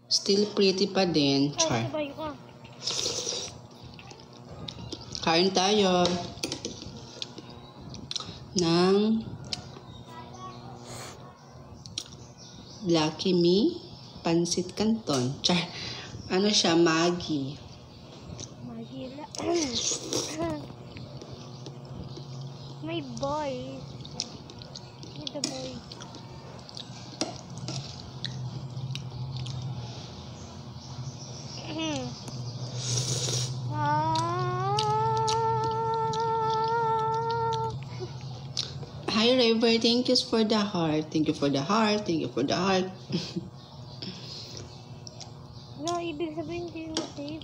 Still pretty pa din. Char. Sabay ka. Kain tayo ng Lucky Me Pansit Canton. Char. Ano siya? Maggi. Maggi lang. My boy. Need the boy. Hi River, thank you for the heart. Thank you for the heart. Thank you for the heart. No, ibig sabihin hindi mo save.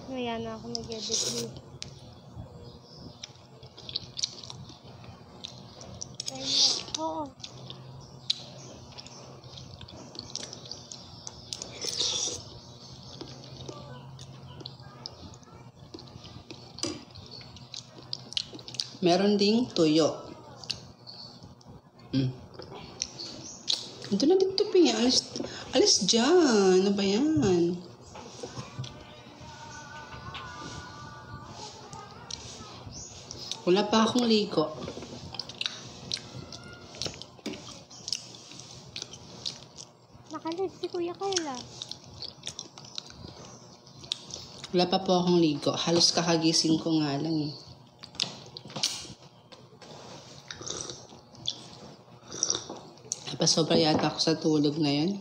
Maya na ako mag-edit dito. Oo. Meron ding tuyo. Ito na dito, Pingi. Alis dyan. Ano ba yan? Wala pa akong liko. Nakalit si Kuya Carla. Wala pa po akong ligo. Halos kakagising ko nga lang eh. Napasobra yata ako sa tulog ngayon.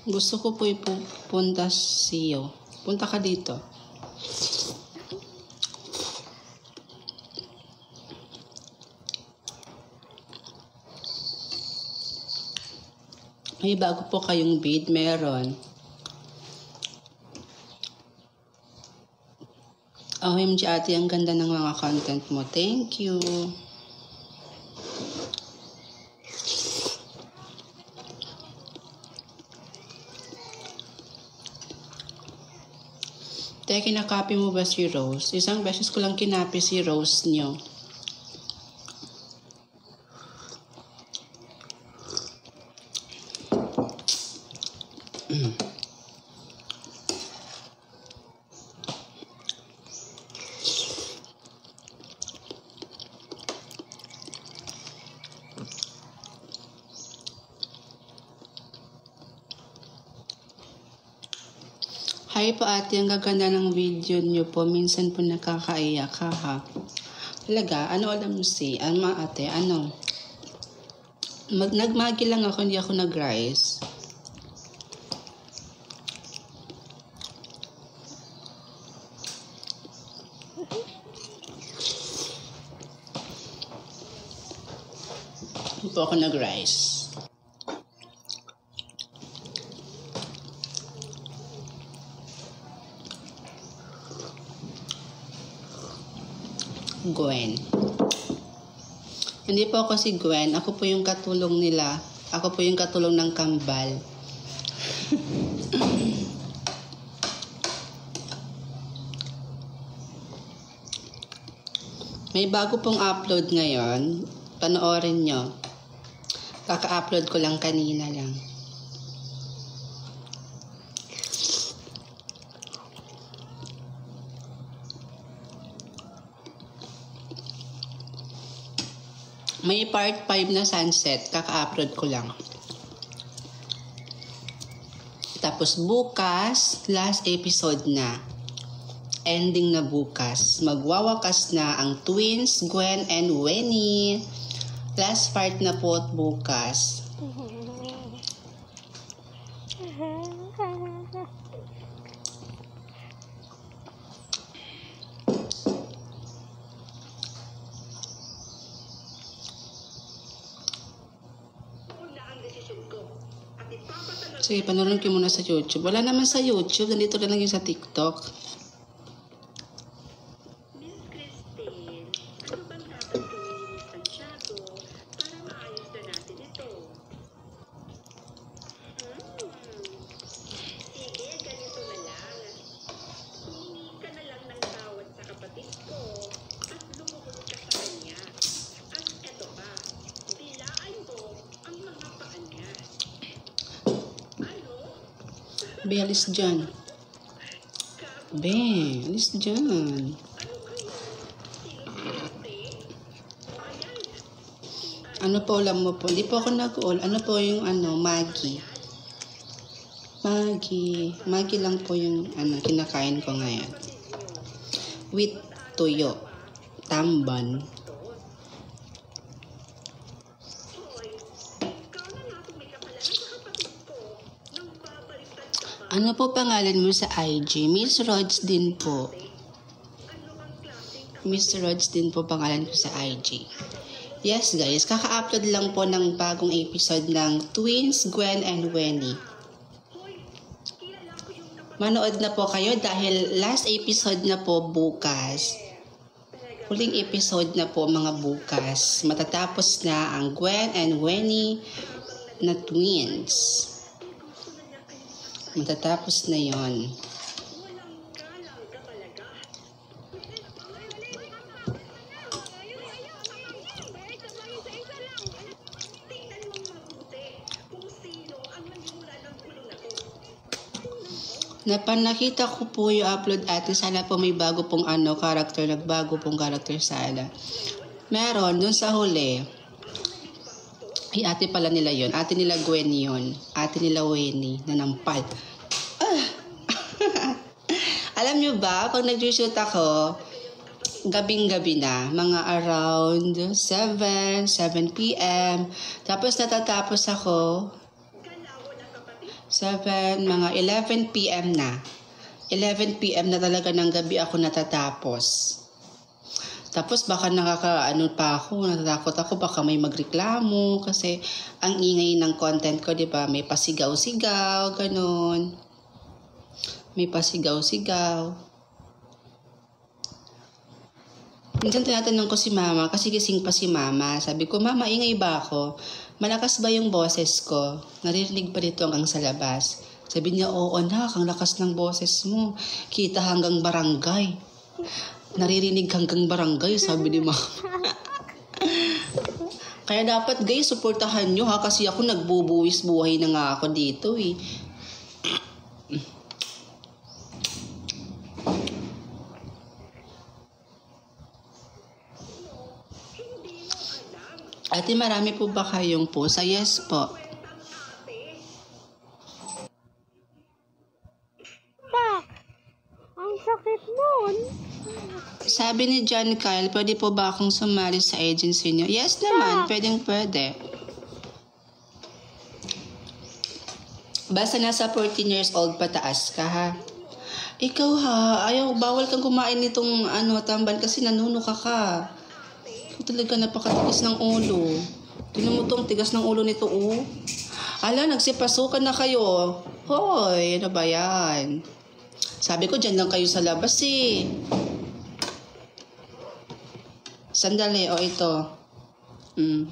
Gusto ko po ipupunta siyo. Punta ka dito. May bago po kayong bead, meron. OMG ate, ang ganda ng mga content mo. Thank you. Teka, kinakapi mo ba si Rose? Isang beses ko lang kinapi si Rose nyo. Hi po ate, ang gaganda ng video niyo po. Minsan po nakakaiyak ka ha. Talaga, ano alam mo si? Ano ate, ano? Nagmagi lang ako, hindi ako nag-rise. Hindi po ako nag-rise. Gwen. Hindi po ako si Gwen. Ako po yung katulong nila. Ako po yung katulong ng kambal. May bago pong upload ngayon. Panoorin nyo. Kaka-upload ko lang kanina lang. May part 5 na sunset. Kaka-upload ko lang. Tapos bukas, last episode na. Ending na bukas. Magwawakas na ang twins, Gwen and Wenny. Last part na po bukas. Sige, panoorin ko muna sa YouTube. Wala naman sa YouTube. Nandito lang yung sa TikTok. Miss Christine, ano bang dapat gawin ni Santiago para maayos na natin ito? Be, alis dyan. Be, alis dyan. Ano po ulam mo po? Hindi po ako nag-uol. Ano po yung Maggi? Maggi lang po yung kinakain ko ngayon. With tuyo. Tamban. Ano po pangalan mo sa IG? Miss Rods din po. Miss Rods din po pangalan ko sa IG. Yes guys, kaka-upload lang po ng bagong episode ng Twins, Gwen and Wenny. Manood na po kayo dahil last episode na po bukas. Huling episode na po mga bukas. Matatapos na ang Gwen and Wenny na twins. Matatapos na yon. Nakita ko po yung upload ate. Sana po may bago pong character. Nagbago pong character sana. Meron dun sa huli. Ay, ate pala nila yon. Ate nila Gwen yon. Ate nila Wenny na nampal. Alam nyo ba, pag nag-shoot ako, gabing-gabi na. Mga around 7 p.m. Tapos natatapos ako mga 11 p.m. na. 11 p.m. na talaga ng gabi ako natatapos. Tapos baka natatakot ako, baka may magreklamo kasi ang ingay ng content ko, di ba? May pasigaw-sigaw, ganun. May pasigaw-sigaw. Minsan tinatanong ko si mama, kasi gising pa si mama. Sabi ko, mama, ingay ba ako? Malakas ba yung boses ko? Naririnig pa dito hanggang sa labas. Sabi niya, oo anak, ang lakas ng boses mo. Kita hanggang barangay. Naririnig hanggang barangay, sabi ni mama. Kaya dapat guys, suportahan nyo ha, kasi ako nagbubuwis buhay na nga ako dito eh. Ate, marami po ba kayong pusa? Yes po. Pak! Ang sakit nun. Sabi ni John Kyle, pwede po ba akong sumali sa agency niyo? Yes naman, pwede. Basta nasa 14 years old pataas ka ha. Ikaw ha, bawal kang kumain nitong tamban kasi nanunuka ka. Talaga napakatigas ng ulo. Tingnan mo tong tigas ng ulo nito, oh. Ala, nagsipasukan na kayo. Hoy, ano ba yan? Sabi ko, dyan lang kayo sa labas eh. Sandali, ito.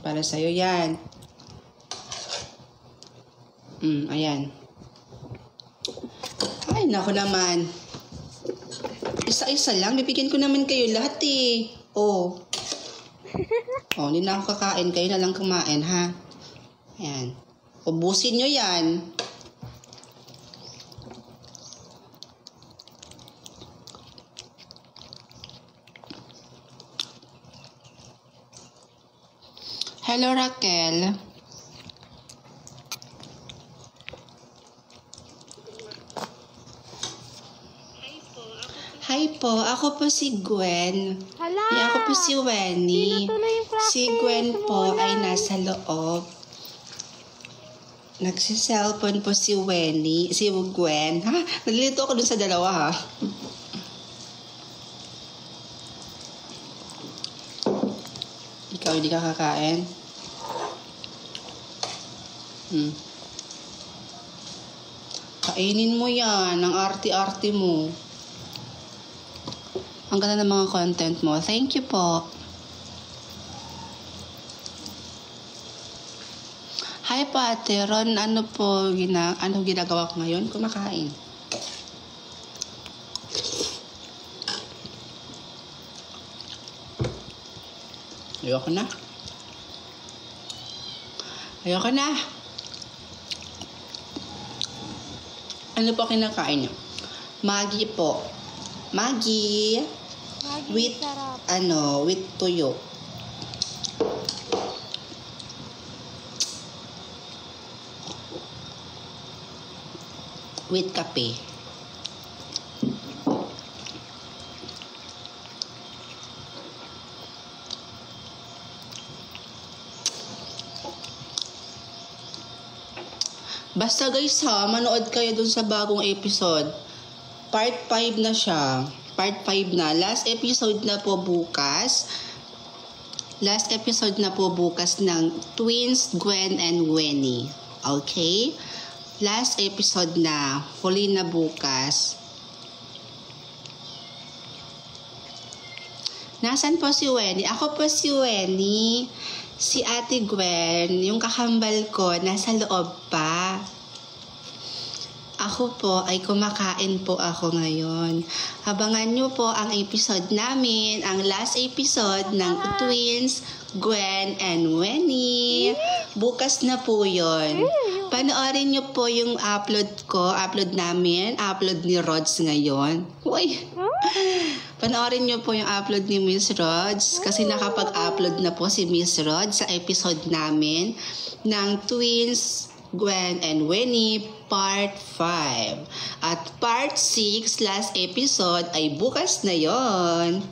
Para sa'yo yan. Ayan. Ay, naku naman. Isa-isa lang. Bibigyan ko naman kayo lahat eh. Hindi na ako kakain. Kayo na lang kumain, ha? Ayan. Ubusin nyo yan. Hello, Raquel. Hi po, ako po si Gwen. Hala! Ako po si Wenny. Tinutuloy yung practice. Si Gwen po Wala. ay nasa loob. Nagsiselfon po si Wenny. Si Gwen. Ha? Nalilito ako dun sa dalawa ha. Ikaw hindi ka kakain? Kainin mo yan. Ang arti-arti mo. Ang ganda ng mga content mo. Thank you po. Hi po Ate Ron. Ano ginagawa ko ngayon? Kumakain. Ayoko na. Ano po kinakain niyo? Maggi po. Maggi. Maggi With, sarap. with tuyo. With kape. Basta guys ha, manood kayo dun sa bagong episode. Part 5 na siya. Part 5 na. Last episode na po bukas. Last episode na po bukas ng Twins, Gwen and Wenny. Okay? Last episode na. Huli na bukas. Nasaan po si Wenny? Ako po si Wenny. Si Ate Gwen, yung kakambal ko, nasa loob pa. Ako po ay kumakain po ako ngayon. Abangan nyo po ang episode namin, ang last episode ng Twins, Gwen, and Wenny. Bukas na po yon. Panoorin nyo po yung upload namin, upload ni Rods ngayon. Uy! Panoorin nyo po yung upload ni Miss Rods kasi nakapag-upload na po si Miss Rods sa episode namin ng Twins, Gwen, and Wenny Part 5. At Part 6, last episode, ay bukas na yon.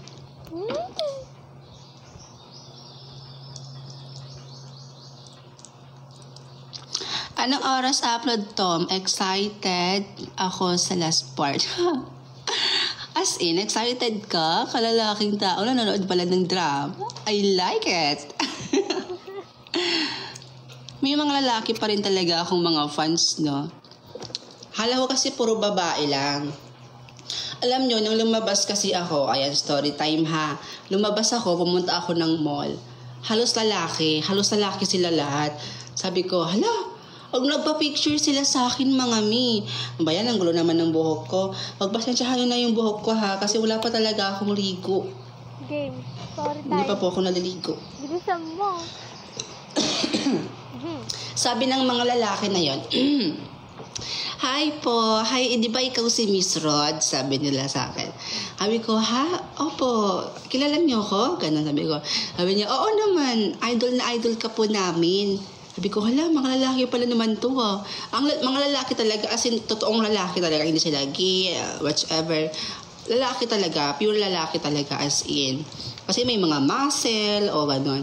Anong oras upload, Tom? Excited ako sa last part. As in, excited ka? Kalalaking tao na nanonood pala ng drama. I like it. May mga lalaki pa rin talaga akong mga fans, no? Hala ko kasi puro babae lang. Alam nyo, nung lumabas kasi ako, ayan, story time ha. Lumabas ako, pumunta ako ng mall. Halos lalaki sila lahat. Sabi ko, hala, pag nagpa-picture sila sa akin, mga mi. Ba yan, ang gulo naman ng buhok ko. Pagpasensyahan na yung buhok ko ha, kasi wala pa talaga akong ligo. Game. Sorry tayo. Hindi pa po ako naliligo. Bilisan mo. Sabi ng mga lalaki na yon, hi po, hi, di ba ikaw si Miss Rod? Sabi nila sa akin. Sabi ko, ha? Opo, kilala niyo ko? Ganun sabi ko. Sabi niya, oo naman, idol na idol ka po namin. Sabi ko, hala, mga lalaki pala naman to ha. Mga lalaki talaga, as in, totoong lalaki talaga, hindi sila gay, whatever. Lalaki talaga, pure lalaki talaga as in. Kasi may mga muscle o ganun.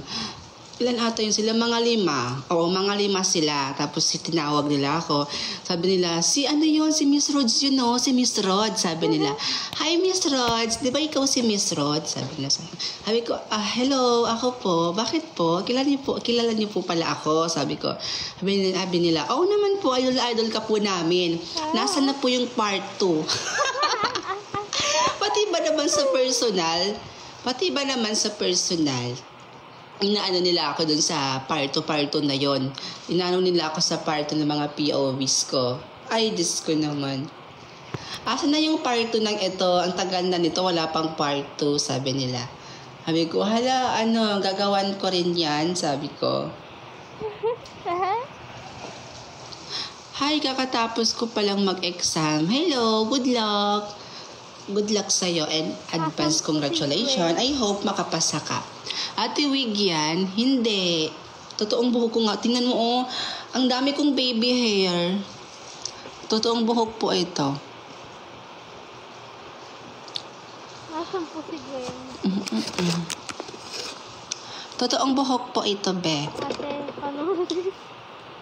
Ilan ata yun sila? Mga 5. Oo, mga 5 sila. Tapos tinawag nila ako. Sabi nila, si ano yun? Si Miss Rods yun o. Si Miss Rods. Sabi nila, hi Miss Rods. Di ba ikaw si Miss Rods? Sabi nila. Sabi ko, hello, ako po. Bakit po? Kilala niyo po pala ako. Sabi ko. Sabi nila, oh naman po, idol ka po namin. Nasaan na po yung part 2? Pati ba naman sa personal? Inaano nila ako dun sa parto na yon. Inaano nila ako sa parto ng mga POVs ko. Ay, Diyos ko naman. Asa na yung part 2 ng ito? Ang tagal na nito, wala pang part 2, sabi nila. Sabi ko, hala, gagawan ko rin yan, sabi ko. Hi, kakatapos ko palang mag-exam. Hello, good luck. Good luck sa'yo and advance congratulations. I hope makapasa ka. Ate wig yan? Hindi. Totoong buhok ko nga. Tingnan mo, oh. Ang dami kong baby hair. Totoong buhok po ito. Nasaan po si Gwen? Totoong buhok po ito, be. Ate, paano?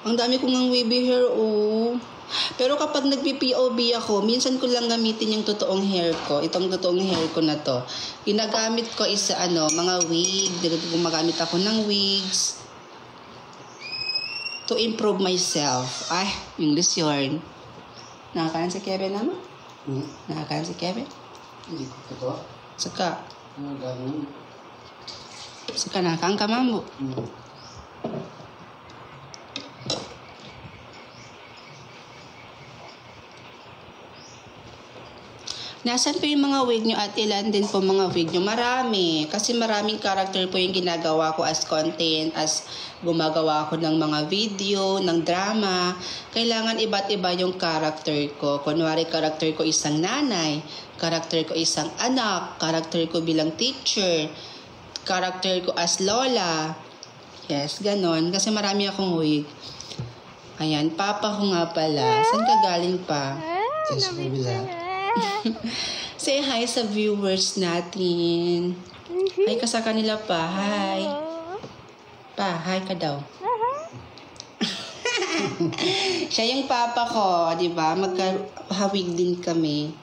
Ang dami kong ang baby hair, oh. Pero kapag nagpi-POV ako, minsan ko lang gamitin yung totoong hair ko. Itong totoong hair ko na to. Ginagamit ko is mga wig. Gumagamit ako ng wigs. To improve myself. Ay, English yarn. Nakakain si Kevin naman? Nakakain si Kevin? Hindi ko ito. Saka. Ano gano'n? Saka nakakain ka, mambo. Nasaan po yung mga wig nyo at ilan din po mga wig nyo? Marami. Kasi maraming character po yung ginagawa ko as content, as gumagawa ko ng mga video, ng drama. Kailangan iba't iba yung character ko. Kunwari, character ko isang nanay, character ko isang anak, character ko bilang teacher, character ko as lola. Yes, ganon. Kasi marami akong wig. Ayan, papa ko nga pala. Saan ka galing pa? Just kabila. Say hi sa viewers natin. Hi ka sa kanila pa. Hi. Pa, hi ka daw. Siya yung papa ko, di ba? Magkahawig din kami.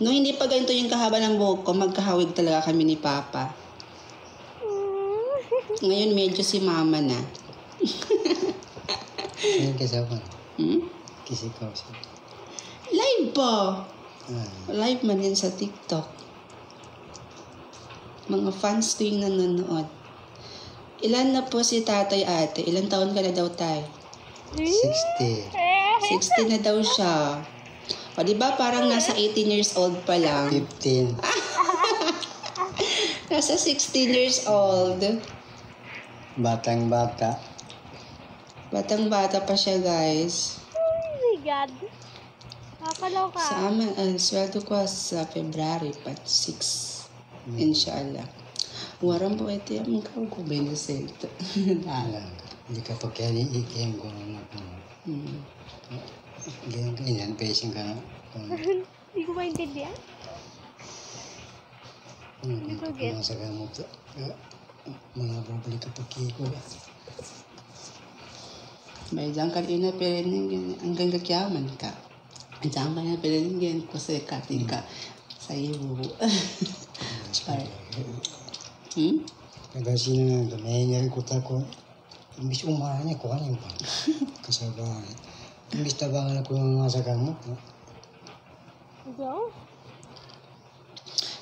No, hindi pa ganito yung kahaba ng buhok ko, magkahawig talaga kami ni papa. Ngayon medyo si mama na. Yan kasama. Hmm? Kisi ko siya. Live po. Ah, Live man yan sa TikTok. Mga fans ko yung nanonood. Ilan na po si tatay ate? Ilan taon ka na daw tay? 60. 60 na daw siya. O diba parang nasa 18 years old pa lang? 15. Nasa 16 years old. Batang bata. Batang bata pa siya guys. Oh my God. Nakakaloka. Sa amin, sweldo ko sa February pa 6. Inshallah. Warang po ito yung kau ko benesento. Alam. Hindi ka pa kaya iikim ko na ganyan ka inan, pacing ka na. Hindi ko maintindihan. Hindi ko get. Mga sa gamot. Mga bubalik ka pagkiko. May dyan ka rin na pilinin hanggang kakyaman ka. Dyan ka na pilinin kasi kating ka sa iyo. Kasi na may niya rin kuta ko. Imbis umahanya ko ano ba? Kasabahan. Imbis tabangan ako ng mga sa gamot. Go?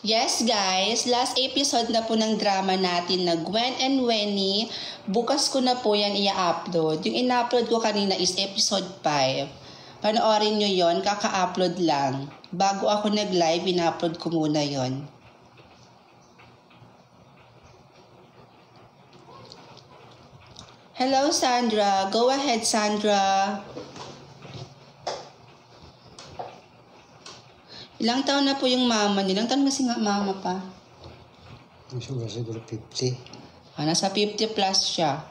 Yes guys, last episode na po ng drama natin na Gwen and Wenny. Bukas ko na po yan i-upload. Yung in-upload ko kanina is episode 5. Panoorin nyo yon, kaka-upload lang. Bago ako nag-live, in-upload ko muna yon. Hello Sandra, go ahead Sandra. Ilang taon na po yung mama niya? Ilang taon kasi nga mama pa? Siguro 50. Nasa 50 plus siya.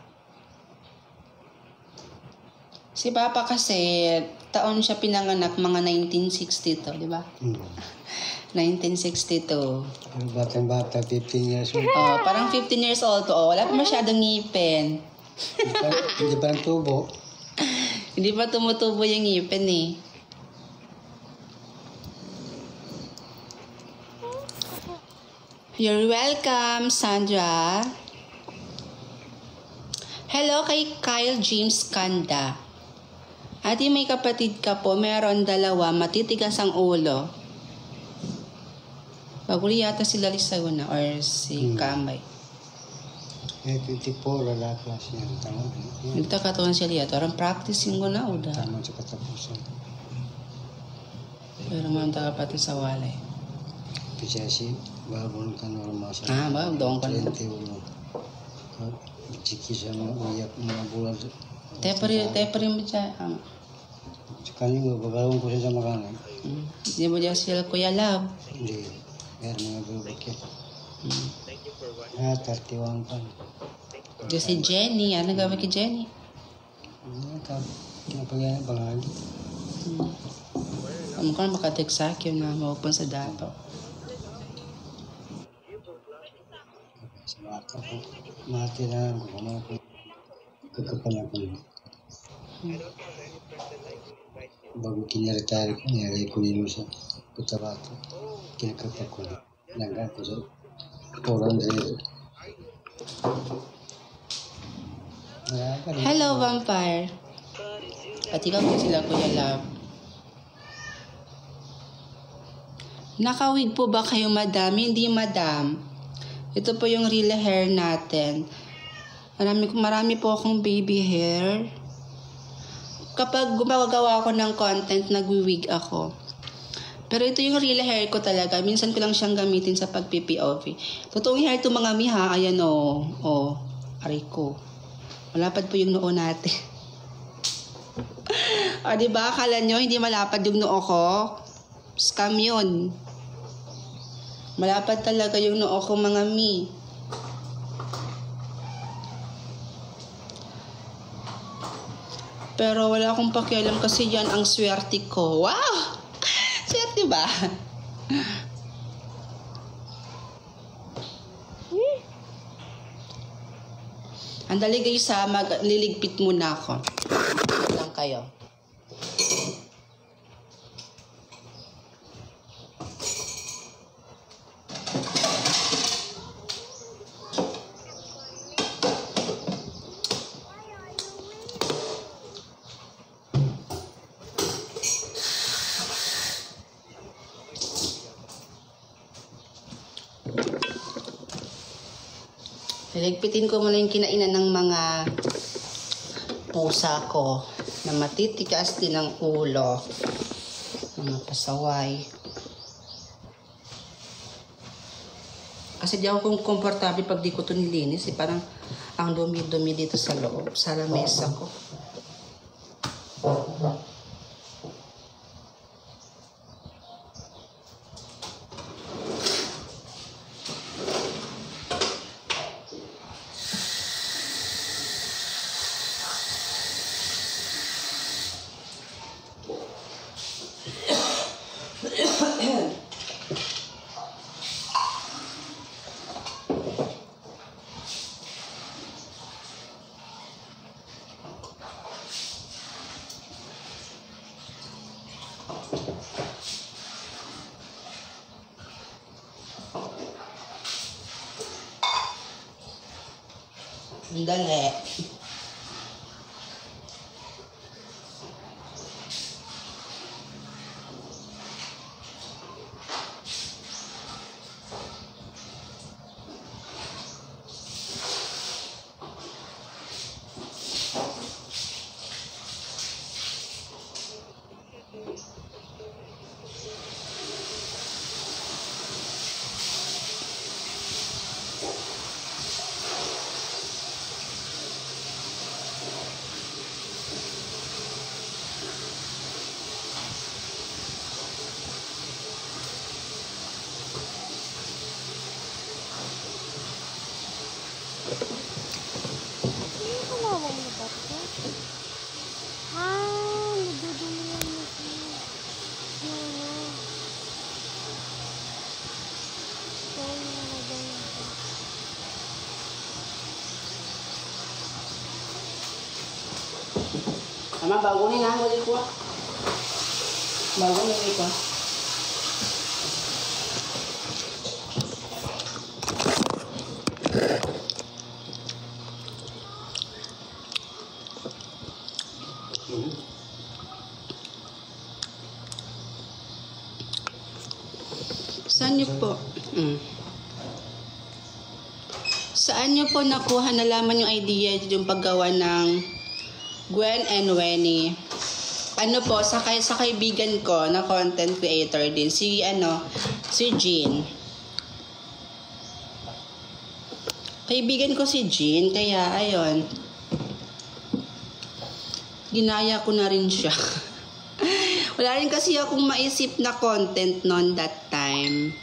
Si Papa kasi, taon siya pinanganak, mga 1962, di ba? 1962. Batang bata, 15 years old. Oh, parang 15 years old to. Oh, wala pa masyadong ngipin. Hindi pa ng tubo. Hindi pa tumutubo yung ngipin eh. You're welcome, Sandra. Hello kay Kyle James Kanda. Ate, may kapatid ka po, meron dalawa, matitigas ang ulo. Baguli yata si Lalisa na or si Kamay. 54, wala class niya. Tama. Nagtakatuan siya liya. Tarang practice yung guna o da. Tama sa katapusan. Pero man pati sa walay. Kasi si babon ka normal sa. Ba? Doon ka na. 21. Chiki siya mga uyak, mga bulag. Tepa rin mo dyan. Sa kanina, bagalong ko siya sa makanan. Hindi mo dyan sila Kuya Love. Hindi. Meron mga bulak yan. 31 pa. Diyos si Jenny. Ano gawin kay Jenny? Kinapagyan ang bangagi. Amo ka na makatext yun na mawagpan sa dato. Sa bata ko, mati na ako. Ano ako? Kakapanak ko. Bago kinaretari ko, nilagay ko yun sa kutabato. Kinakapak ko na. Nangga ko sa 400. Hello, Vampire. Pati ka po sila, Kuya Love. Nakawig po ba kayo, madam? Hindi, madam. Ito po yung real hair natin. Marami po akong baby hair. Kapag gumagawa ako ng content, nagwi-wig ako. Pero ito yung real hair ko talaga. Minsan ko lang siyang gamitin sa pag-PPOV. Totoong hair to mga mi ha. Ayan o. O. Aray ko. Malapad po yung noo natin. O, diba? Akala nyo hindi malapad yung noo ko? Scam yun. Malapad talaga yung noo ko mga mi. Pero wala akong pakialam kasi yan ang swerte ko. Wow! Swerte ba? Andali guys ha, magliligpit muna ako. Lang kayo. Liligpitin ko muna yung kinainan ng mga pusa ko na matitikas din ang ulo. Mga pasaway. Kasi di ako komportable pag di ko ito nilinis. Parang ang dumi-dumi dito sa loob, sa lamesa ko. Dali. Mama, bagunin na. Huli ko. Bagunin ko. Saan niyo po? Saan niyo po nakuha, nalaman yung idea yung paggawa ng Gwen and Wenny? Ano po, sa kaibigan ko na content creator din, si Jean. Kaibigan ko si Jean, kaya ayun. Ginaya ko na rin siya. Wala rin kasi akong maisip na content noon that time.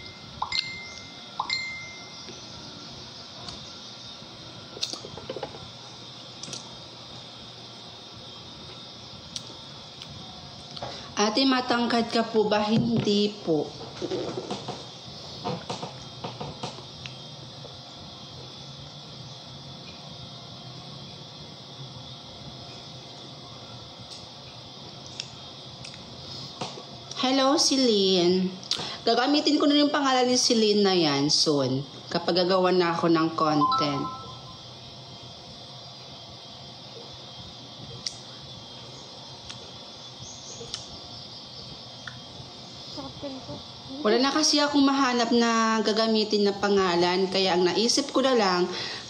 Ate, matangkad ka po ba? Hindi po. Hello, Celine. Gagamitin ko na yung pangalan ni Celine na yan soon. Kapag gagawa na ako ng content. Wala na kasi akong mahanap na gagamitin na pangalan. Kaya ang naisip ko na lang,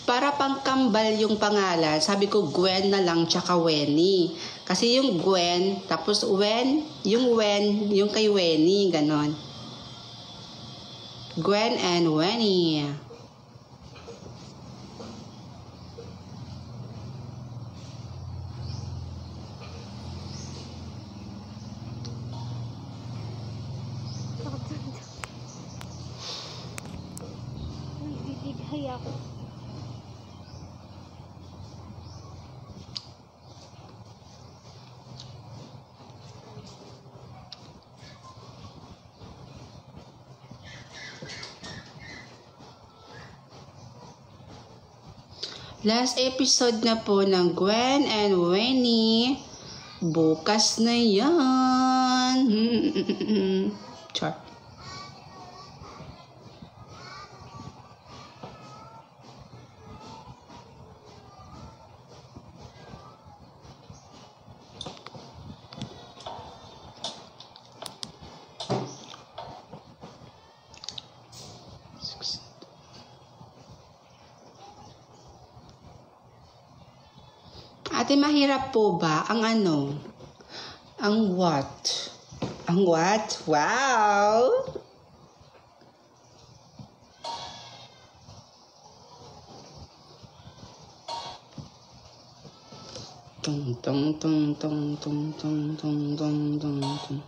Para pangkambal yung pangalan, sabi ko Gwen na lang tsaka Wenny. Kasi yung Gwen, tapos Wen, yung kay Wenny, ganon. Gwen and Wenny. Nagdididhay ako. Last episode na po ng Gwen and Wenny. Bukas na yan. Char. Ate, mahirap po ba ang ano? Ang what? Ang what? Wow! Tung tung tung tung tung tung tung tung tung tung.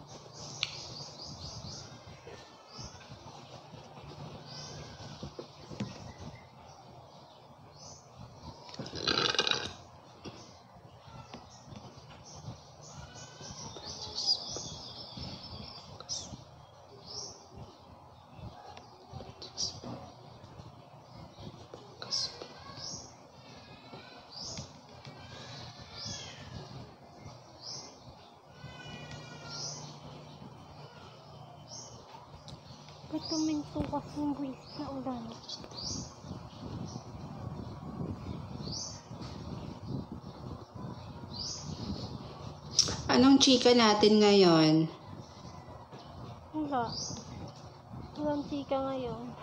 Ba't tuminto kasi yung buwis na ulan? Anong chika natin ngayon? Wala. Walang chika ngayon.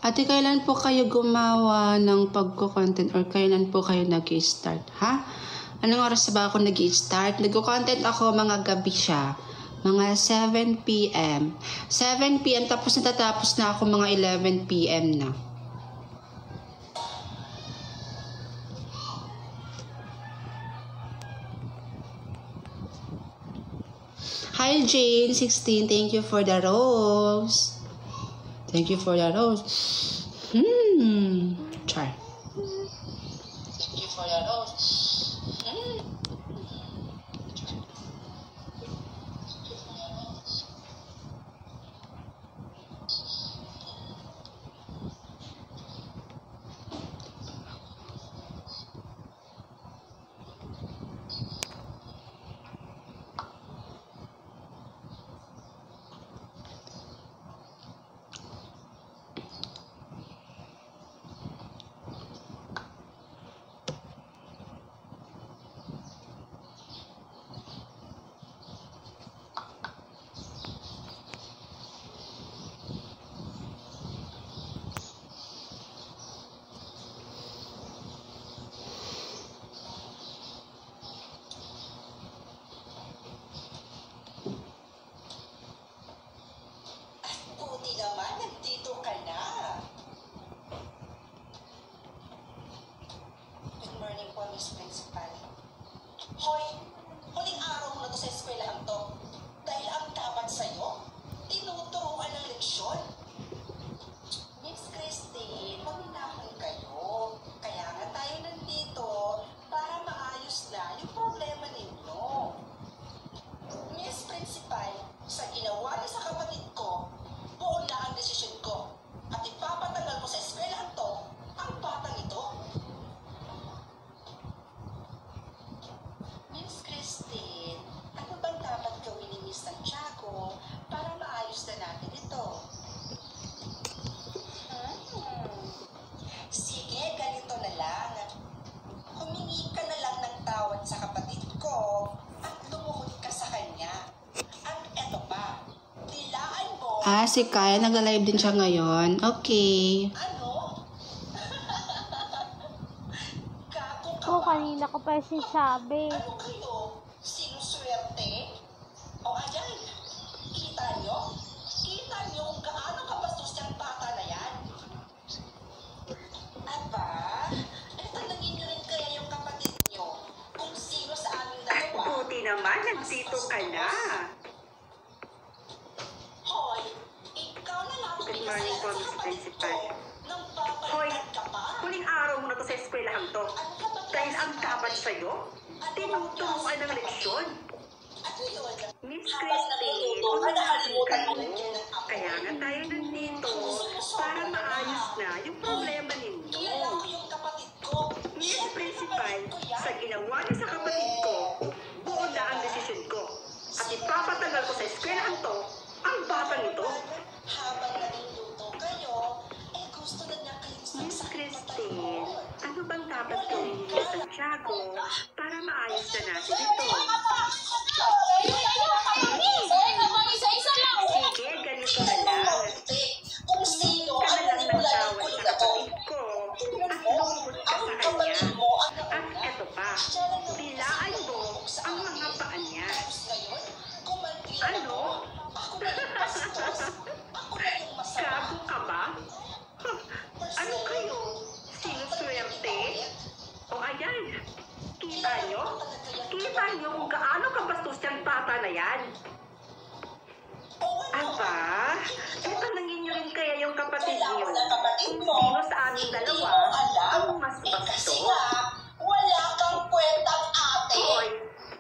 Ate, kailan po kayo gumawa ng pagko-content or kailan po kayo nag-start, ha? Anong oras ba ako nag-start? Nagko-content ako mga gabi siya. Mga 7 p.m. 7 p.m. tapos natatapos na ako mga 11 p.m. na. Hi Jane, 16. Thank you for the rose. Thank you for the rose. Char. Thank you for the rose. Hoy, huling araw mo na to sa eskwelahan to. Dahil ang dapat sa'yo, tinuturuan ng leksyon. Miss Christine, maminahan kayo. Kaya nga tayo nandito para maayos na yung problema ninyo. Miss Principal, sa ginawa niya sa kapatid ko, buo na ang desisyon ko. At ipapatagal ko sa eskwelahan to ang batang ito. Miss Christine, ano bang dapat gawin ni Miss Santiago para maayos na natin ito? Sige, ganito na lang. Humingi ka na lang ng tawad sa kapatid ko at lumuhod ka sa kanya. At eto pa, dilaan mo... Si Kaya, nagla-live din siya ngayon. Okay. Ano? Gago ka Oo, ba? kanina ko pa sinasabi. Ano kayo? Sinuswerte? O ayan, kita nyo? Kita nyo kung gaano kabastos yung bata na yan? Aba, tanungin nyo rin kaya yung kapatid nyo kung sino sa aming dalawa. Buti naman, nandito ka na. Hoy, ikaw na lang Good morning po, Miss Principal. Nang Hoy, babalikan ka pa. huling araw mo na to sa eskwelahan to. Ano ka ba Dahil ang dapat sa'yo, tinuturuan ng leksyon. Ano yun? Miss Habang Christine, nagluluto ka, nakalimutan mo kayo. lagyan ng apoy. Kaya nga tayo nandito para maayos na yung problema ninyo. Kilala ko yung kapatid ko. Miss Principal, sa ginawa niya sa kapatid ko, buo na ang desisyon ko. At ipapatagal ko sa eskwelahan to, ang batang ito. Habang nagluluto kayo, gusto na niya kayong Miss saksakin Christine, ano bang dapat gawin ni Santiago para maayos na natin ito? Sige, ganito na lang. Kung sino Ka ang na lang ng maniwala ng tawad kulong sa na to. kapatid ko at lumuhod ka sa kanya. At eto pa, dilaan mo ang mga paa niya. Ngayon, kumanti Ano? ako na yung bastos. Ako na yung masama. Gago ka ba? Ano kayo? Sinuswerte? O ayan, kita nyo? Kita nyo kung gaano kabastos yung bata na yan. Aba, tanungin nyo rin kaya yung kapatid nyo kung sino sa aming dalawa ang mas Kasi bastos. nga, wala kang kwentang ate. Hoy,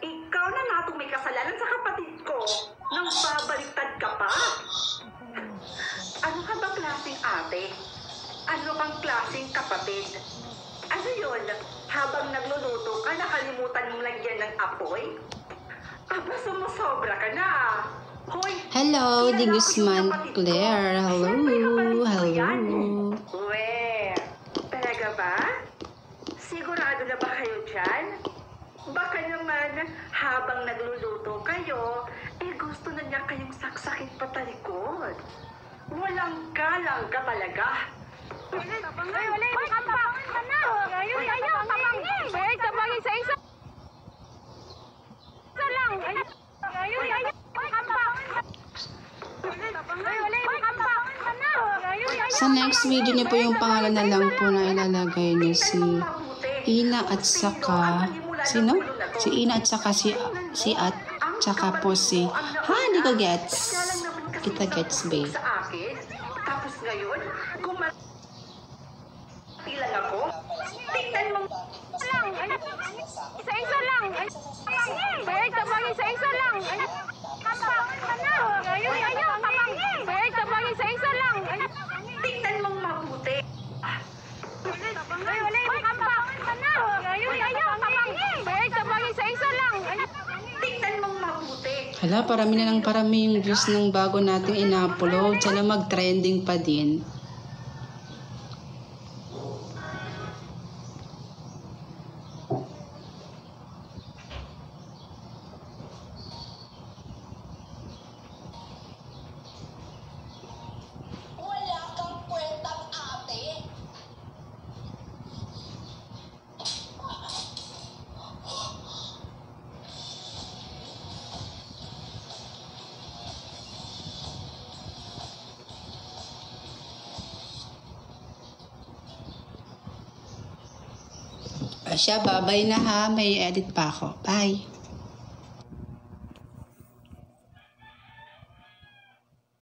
ikaw na natong may kasalanan sa kapatid ko nang babaliktad ka pa. Ano ka ba klaseng ate? Ano kang klaseng kapatid? Ano yun? Habang nagluluto ka, nakalimutan mong lagyan ng apoy? Aba, sumusobra ka na. Hoy, Hello, kilala di ko yung Guzman kapatid ko. Claire. Hello, Siyempre, kapatid ko yan. hello. Talaga ba? Sigurado na ba kayo dyan? Baka naman, habang nagluluto kayo, gusto na niya kayong saksakin patalikod. Walang galang ka talaga. Wala, makapangan ka na. Ayaw, kapangin. Wait, kapangin sa isa. Isa lang. Ayaw, makapangan ka. Wala, makapangan ka na. Sa next video niyo po yung pangalan na lang po na ilalagay niyo si Ina at saka sino? Si Ina at saka si at saka po si hindi ko gets. Kita gets ba? Sa akin? Tapos ngayon, lang ako? Tingnan mo lang. Isa-isa lang. Wait, kapangin sa isa lang. Kapangan ka na. Ayaw, kapangin. Wait, kapangin sa isa lang. tingnan mong mabuti. Wala, makapangan ka na. Ayaw, kapangin. Wait, kapangin sa isa lang. Tingnan mong mabuti. Hala, parami na lang parami yung views ng bago nating ina-upload. Sana mag-trending pa din. Wala kang kwentang ate. O siya, babay na ha. May edit pa ako. Bye.